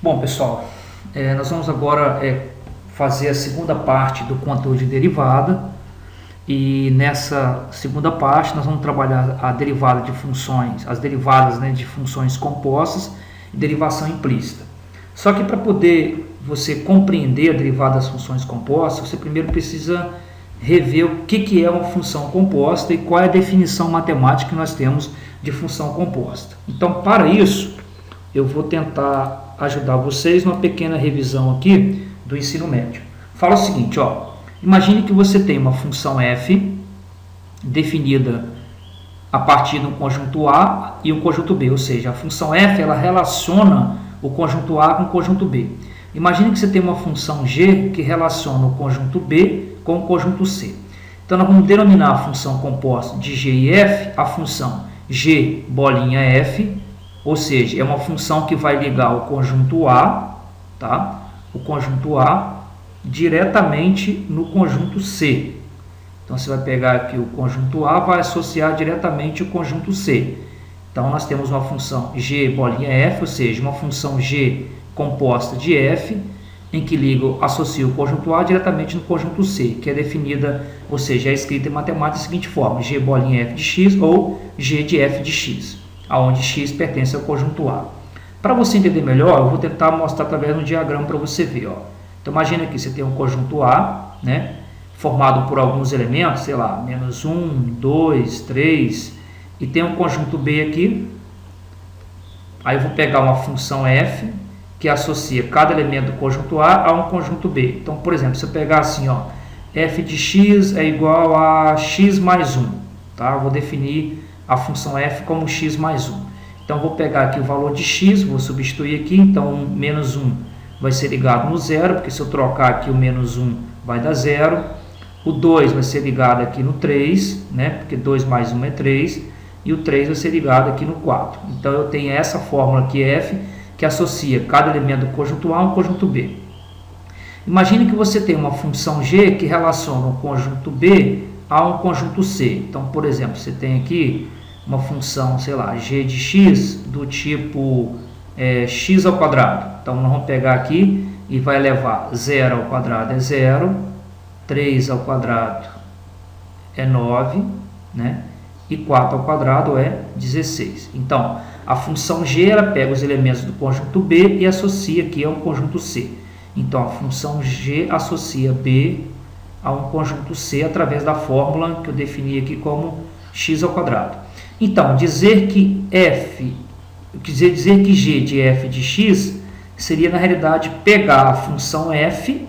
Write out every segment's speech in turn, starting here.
Bom, pessoal, nós vamos agora fazer a segunda parte do conteúdo de derivada, e nessa segunda parte nós vamos trabalhar a derivada de funções, as derivadas, né, de funções compostas e derivação implícita. Só que para poder você compreender a derivada das funções compostas, você primeiro precisa rever o que é uma função composta e qual é a definição matemática que nós temos de função composta. Então, para isso, eu vou tentar ajudar vocês numa pequena revisão aqui do ensino médio. Fala o seguinte, imagine que você tem uma função f definida a partir de um conjunto A e um conjunto B, ou seja, a função f ela relaciona o conjunto A com o conjunto B. Imagine que você tem uma função g que relaciona o conjunto B com o conjunto C. Então, nós vamos denominar a função composta de g e f a função g bolinha f, ou seja, é uma função que vai ligar o conjunto A, tá? O conjunto A diretamente no conjunto C. Então, você vai pegar aqui o conjunto A, vai associar diretamente o conjunto C. Então, nós temos uma função g bolinha f, ou seja, uma função g composta de f, em que associa o conjunto A diretamente no conjunto C, que é definida, ou seja, é escrita em matemática da seguinte forma: g bolinha f de x ou g de f de x, aonde x pertence ao conjunto A. Para você entender melhor, eu vou tentar mostrar através de um diagrama para você ver. Então, imagina que você tem um conjunto A, né, formado por alguns elementos, sei lá, menos 1, 2, 3, e tem um conjunto B aqui. Aí eu vou pegar uma função f, que associa cada elemento do conjunto A a um conjunto B. Então, por exemplo, se eu pegar assim, f de x é igual a x mais 1. Tá? Eu vou definir a função f como x mais 1. Então, eu vou pegar aqui o valor de x, vou substituir aqui. Então, menos 1 vai ser ligado no zero, porque se eu trocar aqui o menos 1 vai dar 0. O 2 vai ser ligado aqui no 3, né? Porque 2 mais 1 é 3. E o 3 vai ser ligado aqui no 4. Então, eu tenho essa fórmula aqui, f, que associa cada elemento do conjunto A a um conjunto B. Imagine que você tem uma função g que relaciona o conjunto B a um conjunto C. Então, por exemplo, você tem aqui uma função, sei lá, g de x do tipo x ao quadrado. Então, nós vamos pegar aqui e vai levar 0 ao quadrado é 0, 3 ao quadrado é 9, né? E 4 ao quadrado é 16. Então, a função g ela pega os elementos do conjunto B e associa aqui a um conjunto C. Então, a função g associa B a um conjunto C através da fórmula que eu defini aqui como x ao quadrado. Então, dizer que g de f de x seria, na realidade, pegar a função f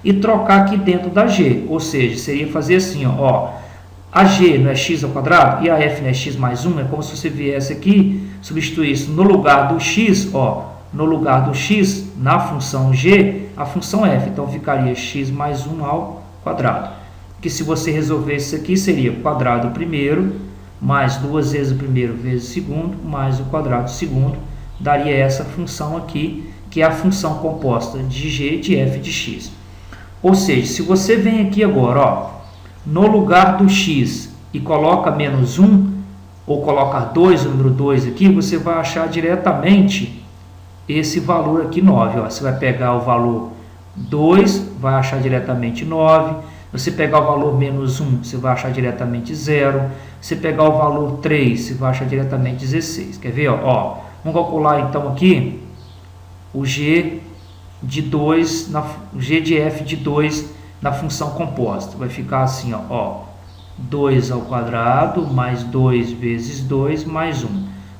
e trocar aqui dentro da g. Ou seja, seria fazer assim, a g não é x ao quadrado e a f não é x mais 1, é como se você viesse aqui, substituísse no lugar do x, na função g, a função f. Então, ficaria x mais 1 ao quadrado. Que se você resolvesse isso aqui, seria quadrado primeiro, mais 2 vezes o primeiro vezes o segundo, mais o quadrado do segundo, daria essa função aqui, que é a função composta de g de f de x. Ou seja, se você vem aqui agora, no lugar do x e coloca menos 1, ou coloca 2, o número 2 aqui, você vai achar diretamente esse valor aqui, 9. Você vai pegar o valor 2, vai achar diretamente 9. Você pegar o valor menos 1, você vai achar diretamente 0. Você pegar o valor 3, você vai achar diretamente 16. Quer ver? Vamos calcular então aqui o g de 2, o g de f de 2 na função composta. Vai ficar assim, 2 ao quadrado mais 2 vezes 2 mais 1.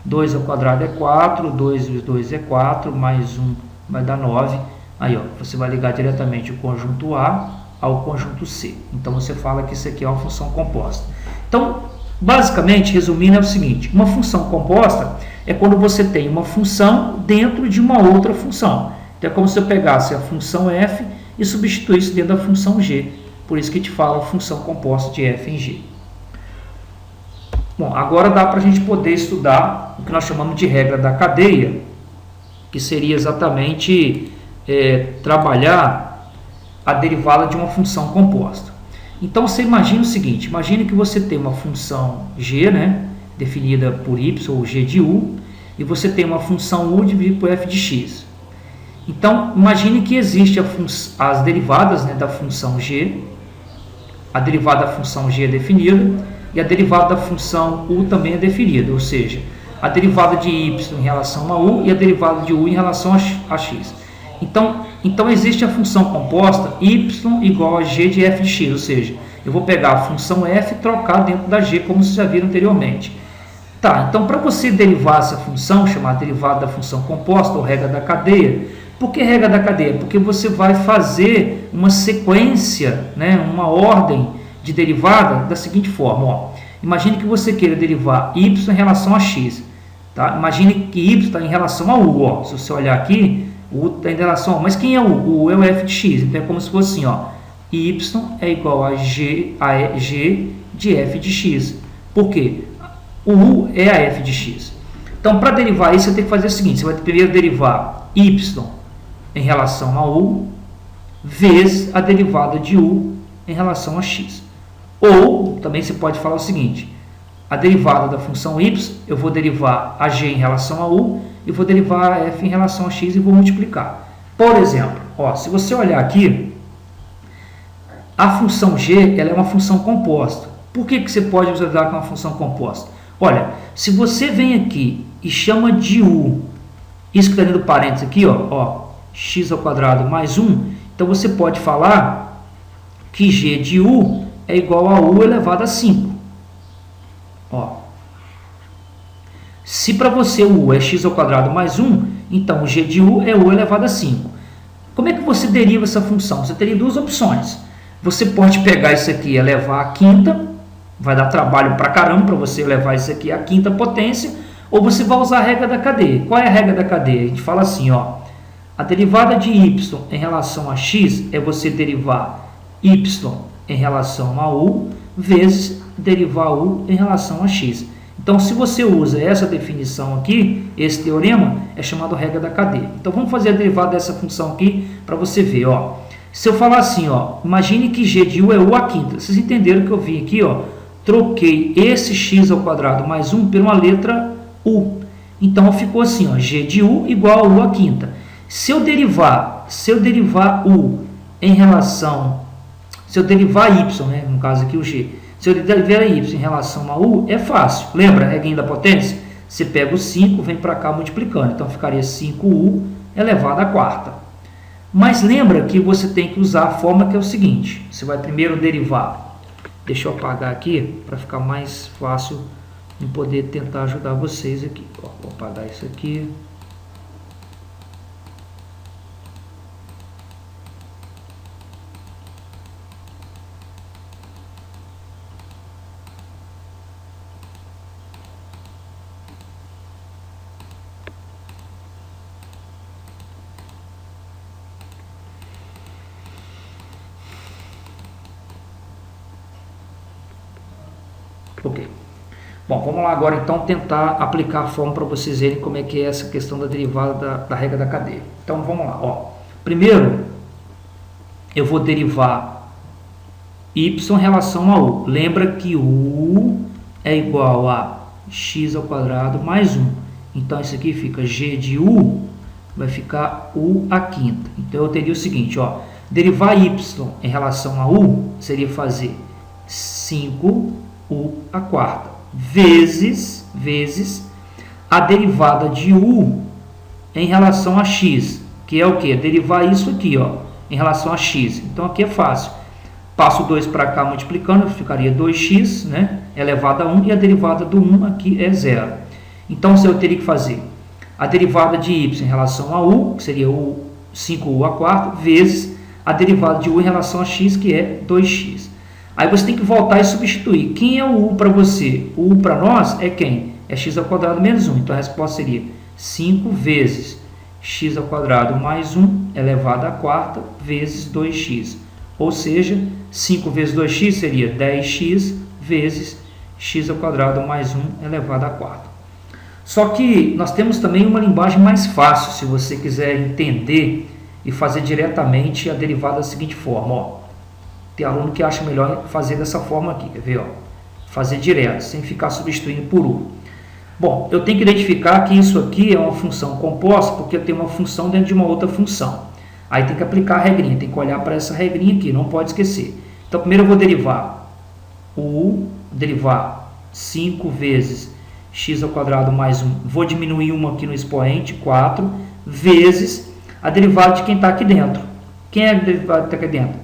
2 ao quadrado é 4, 2 vezes 2 é 4, mais 1 vai dar 9. Aí, você vai ligar diretamente o conjunto A ao conjunto C. Então, você fala que isso aqui é uma função composta. Então, basicamente, resumindo, é o seguinte: uma função composta é quando você tem uma função dentro de uma outra função. Então, é como se eu pegasse a função f e substituísse dentro da função g. Por isso que te fala função composta de f em g. Bom, agora dá para a gente poder estudar o que nós chamamos de regra da cadeia, que seria exatamente trabalhar a derivada de uma função composta. Então, você imagina o seguinte: imagine que você tem uma função g, né, definida por y, ou g de u, e você tem uma função u dividido por f de x. Então, imagine que existe as derivadas, né, da função g, a derivada da função g é definida, e a derivada da função u também é definida, ou seja, a derivada de y em relação a u e a derivada de u em relação a x. Então existe a função composta y igual a g de f de x, ou seja, eu vou pegar a função f e trocar dentro da g, como vocês já viram anteriormente. Tá, então para você derivar essa função, chamada derivada da função composta ou regra da cadeia, por que regra da cadeia? Porque você vai fazer uma sequência, né, uma ordem de derivada da seguinte forma. Ó. Imagine que você queira derivar y em relação a x. Tá? Imagine que y está em relação a u. Ó. Se você olhar aqui, o u está em relação a u. Mas quem é u? O u é o f de x. Então é como se fosse assim. Ó. Y é igual a g de f de x. Por quê? O u é a f de x. Então, para derivar isso, você tem que fazer o seguinte. Você vai primeiro derivar y em relação a u vezes a derivada de u em relação a x. Ou, também você pode falar o seguinte, a derivada da função y, eu vou derivar a g em relação a u e vou derivar a f em relação a x e vou multiplicar. Por exemplo, ó, se você olhar aqui, a função g ela é uma função composta. Por que você pode usar com uma função composta? Olha, se você vem aqui e chama de u, isso que está dentro do parênteses aqui, ó, x ao quadrado mais 1, então você pode falar que g de u é igual a u elevado a 5. Ó. Se para você o u é x ao quadrado mais 1, então o g de u é u elevado a 5. Como é que você deriva essa função? Você teria duas opções. Você pode pegar isso aqui e elevar à quinta, vai dar trabalho pra caramba para você levar isso aqui à quinta potência, ou você vai usar a regra da cadeia. Qual é a regra da cadeia? A gente fala assim, ó, a derivada de y em relação a x é você derivar y em relação a u vezes derivar u em relação a x. Então, se você usa essa definição aqui, esse teorema é chamado regra da cadeia. Então, vamos fazer a derivada dessa função aqui para você ver, ó. Se eu falar assim, ó, imagine que g de u é u à quinta. Vocês entenderam que eu vim aqui, ó, troquei esse x ao quadrado mais 1 por uma letra u. Então, ficou assim, ó, g de u igual a u à quinta. Se eu derivar u em relação, se eu derivar y, né, no caso aqui o g, se eu derivar y em relação a u, é fácil. Lembra a reguinha da potência? Você pega o 5, vem para cá multiplicando. Então, ficaria 5u elevado à quarta. Mas lembra que você tem que usar a forma que é o seguinte. Você vai primeiro derivar. Deixa eu apagar aqui para ficar mais fácil em poder tentar ajudar vocês aqui. Ó, vou apagar isso aqui. Ok. Bom, vamos lá agora então tentar aplicar a forma para vocês verem como é que é essa questão da derivada da regra da cadeia. Então vamos lá. Ó. Primeiro, eu vou derivar y em relação a u. Lembra que u é igual a x ao quadrado mais 1. Então isso aqui fica g de u, vai ficar u à quinta. Então eu teria o seguinte, ó, derivar y em relação a u seria fazer 5u à quarta vezes a derivada de u em relação a x, que é o que? Derivar isso aqui, ó, em relação a x. Então aqui é fácil. Passo 2 para cá multiplicando, ficaria 2x, né, elevado a 1, e a derivada do 1 aqui é 0. Então eu teria que fazer a derivada de y em relação a u, que seria o 5u à quarta, vezes a derivada de u em relação a x, que é 2x. Aí você tem que voltar e substituir. Quem é o u para você? O u para nós é quem? É x ao quadrado menos 1. Então a resposta seria 5 vezes x ao quadrado mais 1 elevado à quarta vezes 2x. Ou seja, 5 vezes 2x seria 10x vezes x ao quadrado mais 1 elevado à quarta. Só que nós temos também uma linguagem mais fácil, se você quiser entender e fazer diretamente a derivada da seguinte forma, ó. Tem aluno que acha melhor fazer dessa forma aqui, quer ver? Ó? Fazer direto, sem ficar substituindo por u. Bom, eu tenho que identificar que isso aqui é uma função composta porque eu tenho uma função dentro de uma outra função. Aí tem que aplicar a regrinha, tem que olhar para essa regrinha aqui, não pode esquecer. Então, primeiro eu vou derivar 5 vezes x ao quadrado mais 1. Vou diminuir uma aqui no expoente, 4, vezes a derivada de quem está aqui dentro. Quem é a derivada que está aqui dentro?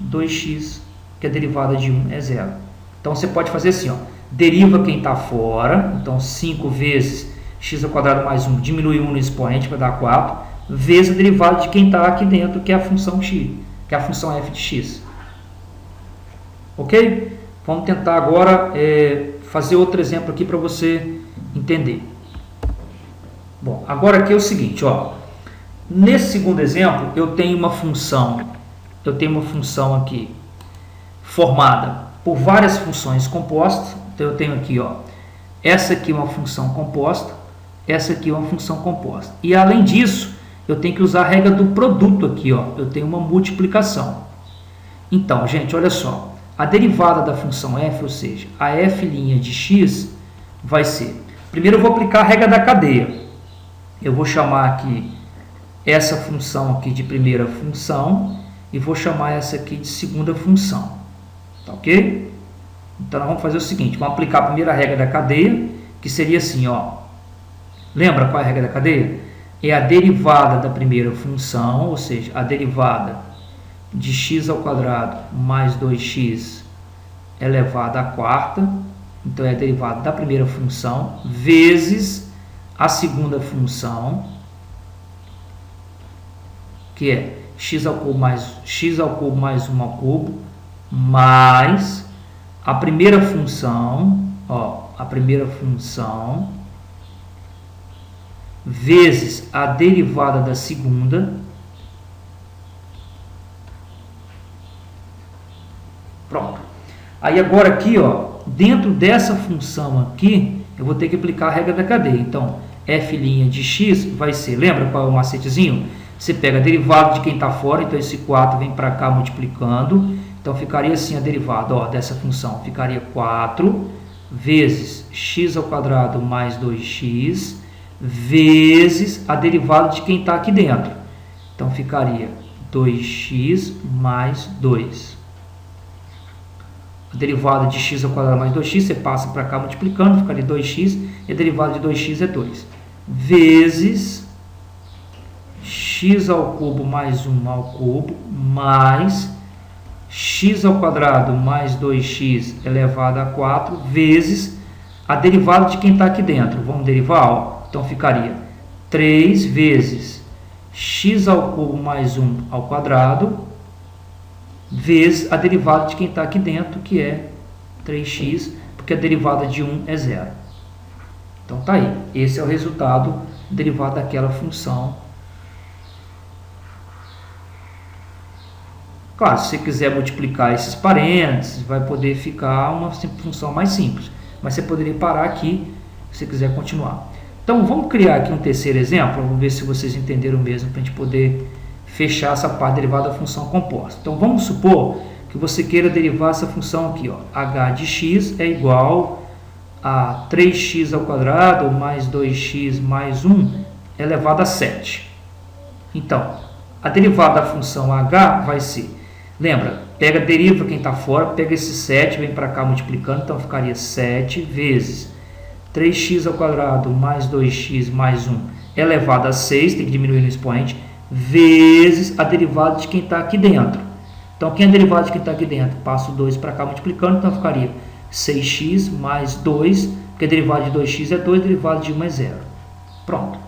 2x, que a derivada de 1 é 0. Então, você pode fazer assim, ó, deriva quem está fora, então 5 vezes x ao quadrado mais 1, diminui 1 no expoente para dar 4, vezes a derivada de quem está aqui dentro, que é a função x, que é a função f de x. Ok? Vamos tentar agora fazer outro exemplo aqui para você entender. Bom, agora aqui é o seguinte, ó. Nesse segundo exemplo, eu tenho uma função aqui formada por várias funções compostas. Então, eu tenho aqui, ó, essa aqui é uma função composta, essa aqui é uma função composta. E, além disso, eu tenho que usar a regra do produto aqui, ó. Eu tenho uma multiplicação. Então, gente, olha só. A derivada da função f, ou seja, a f' de x, vai ser... Primeiro, eu vou aplicar a regra da cadeia. Eu vou chamar aqui essa função aqui de primeira função e vou chamar essa aqui de segunda função. Tá ok? Então, nós vamos fazer o seguinte. Vamos aplicar a primeira regra da cadeia, que seria assim, ó. Lembra qual é a regra da cadeia? É a derivada da primeira função, ou seja, a derivada de x ao quadrado mais 2x elevado à quarta. Então, é a derivada da primeira função vezes a segunda função, que é x ao cubo mais 1 ao cubo, mais a primeira função, ó, a primeira função, vezes a derivada da segunda. Pronto. Aí agora aqui, ó, dentro dessa função aqui, eu vou ter que aplicar a regra da cadeia. Então, f' de x vai ser, lembra qual é o macetezinho? Você pega a derivada de quem está fora, então esse 4 vem para cá multiplicando. Então, ficaria assim a derivada, ó, dessa função. Ficaria 4 vezes x ao quadrado mais 2x vezes a derivada de quem está aqui dentro. Então, ficaria 2x mais 2. A derivada de x ao quadrado mais 2x, você passa para cá multiplicando, ficaria 2x, e a derivada de 2x é 2. Vezes x ao cubo mais 1 ao cubo, mais x ao quadrado mais 2x elevado a 4, vezes a derivada de quem está aqui dentro. Vamos derivar, ó. Então, ficaria 3 vezes x ao cubo mais 1 ao quadrado, vezes a derivada de quem está aqui dentro, que é 3x, porque a derivada de 1 é 0. Então, tá aí. Esse é o resultado derivado daquela função. Claro, se você quiser multiplicar esses parênteses, vai poder ficar uma função mais simples. Mas você poderia parar aqui, se você quiser continuar. Então, vamos criar aqui um terceiro exemplo. Vamos ver se vocês entenderam mesmo, para a gente poder fechar essa parte derivada da função composta. Então, vamos supor que você queira derivar essa função aqui, ó, h de x é igual a 3x ao quadrado mais 2x mais 1 elevado a 7. Então, a derivada da função h vai ser, lembra, pega, deriva quem está fora, pega esse 7, vem para cá multiplicando, então ficaria 7 vezes 3x ao quadrado mais 2x mais 1 elevado a 6, tem que diminuir no expoente, vezes a derivada de quem está aqui dentro. Então, quem é a derivada de quem está aqui dentro? Passo 2 para cá multiplicando, então ficaria 6x mais 2, porque a derivada de 2x é 2, a derivada de 1 é 0. Pronto.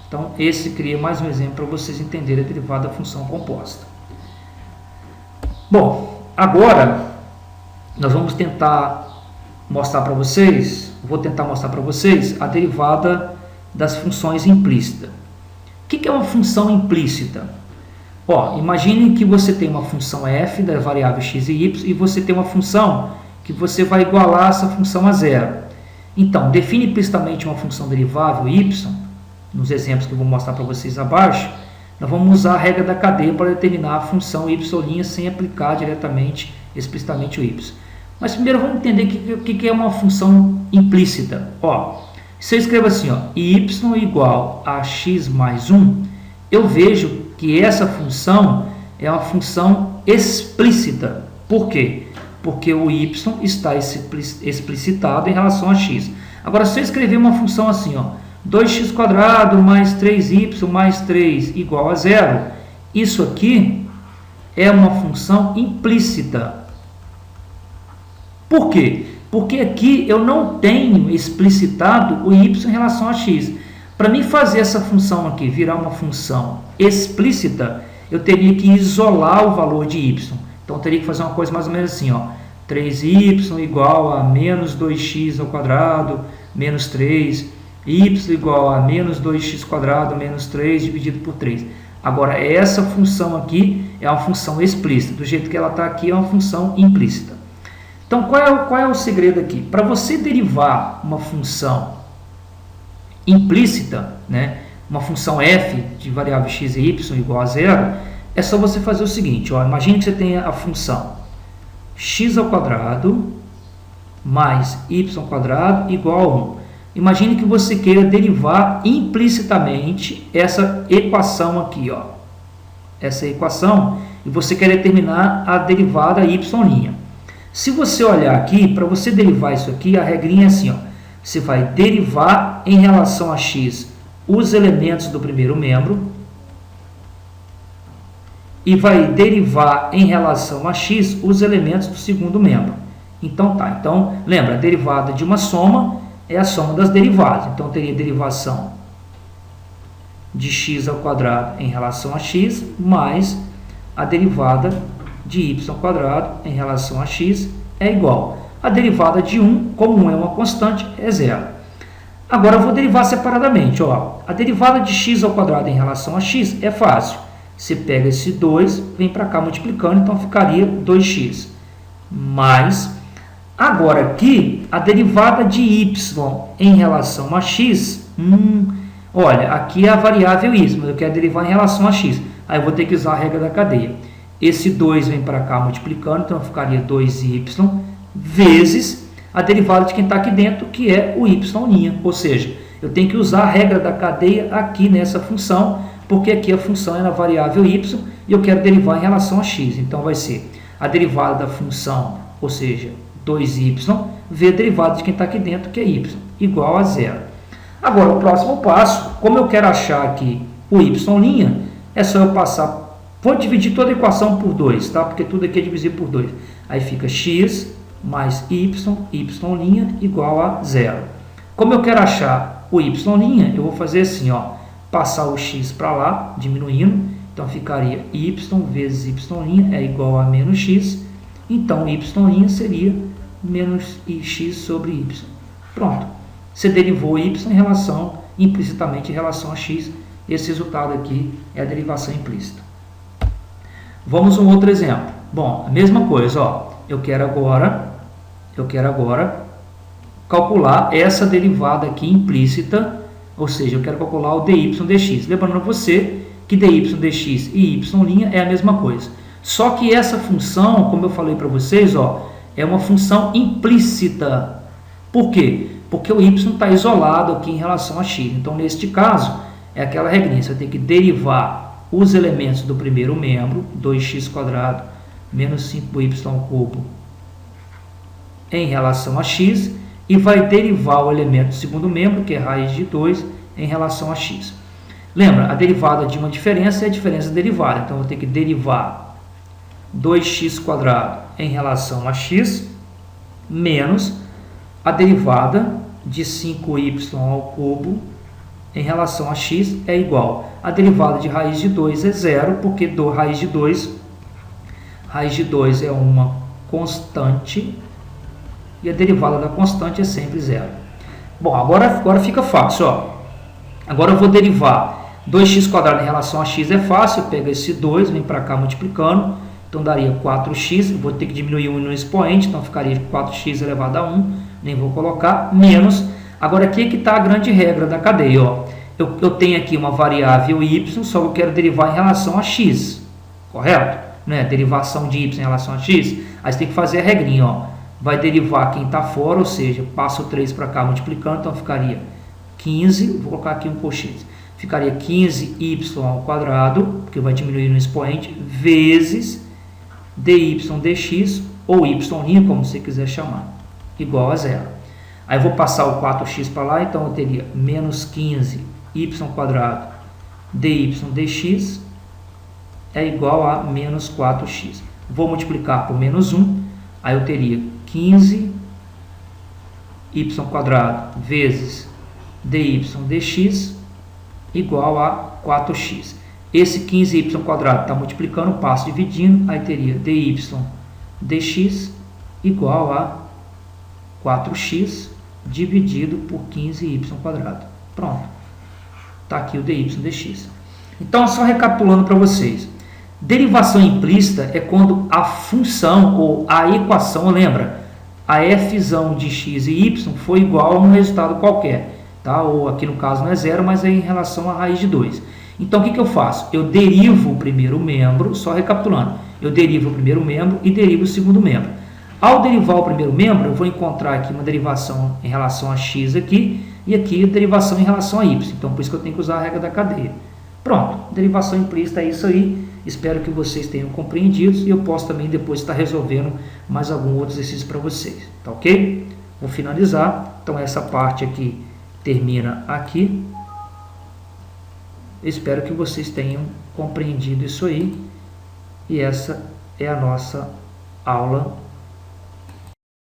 Então, esse cria mais um exemplo para vocês entenderem a derivada da função composta. Bom, agora nós vamos tentar mostrar para vocês, a derivada das funções implícitas. O que é uma função implícita? Ó, imagine que você tem uma função f da variável x e y e você tem uma função que você vai igualar essa função a zero. Então, define implicitamente uma função derivável y, nos exemplos que eu vou mostrar para vocês abaixo, nós vamos usar a regra da cadeia para determinar a função y' sem aplicar diretamente, explicitamente o y. Mas primeiro vamos entender o que é uma função implícita. Ó, Se eu escrevo assim, ó, y igual a x mais 1, eu vejo que essa função é uma função explícita. Por quê? Porque o y está explicitado em relação a x. Agora, se eu escrever uma função assim, ó, 2x² mais 3y mais 3 igual a 0, isso aqui é uma função implícita. Por quê? Porque aqui eu não tenho explicitado o y em relação a x. Para mim fazer essa função aqui virar uma função explícita, eu teria que isolar o valor de y. Então, eu teria que fazer uma coisa mais ou menos assim, ó, 3y igual a menos 2x² menos 3, y igual a menos 2x² menos 3 dividido por 3. Agora, essa função aqui é uma função explícita. Do jeito que ela está aqui, é uma função implícita. Então, qual é o segredo aqui? Para você derivar uma função implícita, né, uma função f de variável x e y igual a 0, é só você fazer o seguinte, ó, imagine que você tenha a função x² mais y² igual a 1. Imagine que você queira derivar implicitamente essa equação aqui, ó, essa equação, e você quer determinar a derivada y'. Se você olhar aqui, para você derivar isso aqui, a regrinha é assim, ó, você vai derivar em relação a x os elementos do primeiro membro e vai derivar em relação a x os elementos do segundo membro. Então tá, então lembra, a derivada de uma soma é a soma das derivadas. Então teria derivação de x² em relação a x mais a derivada de y² em relação a x é igual. A derivada de 1, como 1 é uma constante, é 0. Agora eu vou derivar separadamente. Ó. A derivada de x² em relação a x é fácil. Você pega esse 2, vem para cá multiplicando, então ficaria 2x. Mais, agora aqui, a derivada de y em relação a x, olha, aqui é a variável y, mas eu quero derivar em relação a x. Aí eu vou ter que usar a regra da cadeia. Esse 2 vem para cá multiplicando, então ficaria 2y vezes a derivada de quem está aqui dentro, que é o y'. Ou seja, eu tenho que usar a regra da cadeia aqui nessa função, porque aqui a função é na variável y e eu quero derivar em relação a x. Então vai ser a derivada da função, ou seja, 2y, vezes a derivada de quem está aqui dentro, que é y, igual a 0. Agora, o próximo passo, como eu quero achar aqui o y', é só eu passar. Vou dividir toda a equação por 2, tá? Porque tudo aqui é divisível por 2. Aí fica x mais y' igual a 0. Como eu quero achar o y', eu vou fazer assim, ó, passar o x para lá, diminuindo. Então ficaria y vezes y' é igual a menos x. Então y' seria menos x sobre y. Pronto. Você derivou y em relação, implicitamente em relação a x. Esse resultado aqui é a derivação implícita. Vamos a um outro exemplo. Bom, a mesma coisa, ó. Eu quero agora calcular essa derivada aqui implícita, ou seja, eu quero calcular o dy dx. Lembrando você que dy dx e y' é a mesma coisa. Só que essa função, como eu falei para vocês, ó, é uma função implícita. Por quê? Porque o y está isolado aqui em relação a x. Então, neste caso, é aquela regrinha. Você tem que derivar os elementos do primeiro membro, 2x² menos 5y³ em relação a x, e vai derivar o elemento do segundo membro, que é raiz de 2, em relação a x. Lembra, a derivada de uma diferença é a diferença derivada. Então, eu vou ter que derivar 2x² em relação a x, menos a derivada de 5y³ em relação a x é igual. A derivada de raiz de 2 é 0, porque raiz de 2 é uma constante, e a derivada da constante é sempre 0. Bom, agora fica fácil. Ó. Agora eu vou derivar 2x² em relação a x, é fácil. Pega esse 2, vem para cá multiplicando, então daria 4x, vou ter que diminuir 1 no expoente, então ficaria 4x elevado a 1, nem vou colocar, menos. Agora aqui é que está a grande regra da cadeia. Ó. Eu tenho aqui uma variável y, só que eu quero derivar em relação a x, correto? Né? Derivação de y em relação a x, aí você tem que fazer a regrinha. Ó. Vai derivar quem está fora, ou seja, passa o 3 para cá multiplicando, então ficaria 15, vou colocar aqui um colchete, ficaria 15y ao quadrado, porque vai diminuir no expoente, vezes dy dx, ou y', como você quiser chamar, igual a zero. Aí eu vou passar o 4x para lá, então eu teria menos 15y² dy dx é igual a menos 4x. Vou multiplicar por menos 1, aí eu teria 15y² vezes dy dx igual a 4x. Esse 15y² está multiplicando, passo dividindo, aí teria dy dx igual a 4x dividido por 15y². Pronto. Está aqui o dy dx. Então, só recapitulando para vocês. Derivação implícita é quando a função ou a equação, lembra, a f de x e y foi igual a um resultado qualquer. Tá? Ou aqui no caso não é zero, mas é em relação à raiz de 2. Então, o que eu faço? Eu derivo o primeiro membro, só recapitulando. Eu derivo o primeiro membro e derivo o segundo membro. Ao derivar o primeiro membro, eu vou encontrar aqui uma derivação em relação a x aqui, e aqui a derivação em relação a y. Então, por isso que eu tenho que usar a regra da cadeia. Pronto, derivação implícita é isso aí. Espero que vocês tenham compreendido e eu posso também depois estar resolvendo mais algum outro exercício para vocês. Tá ok? Vou finalizar. Então, essa parte aqui termina aqui. Espero que vocês tenham compreendido isso aí. E essa é a nossa aula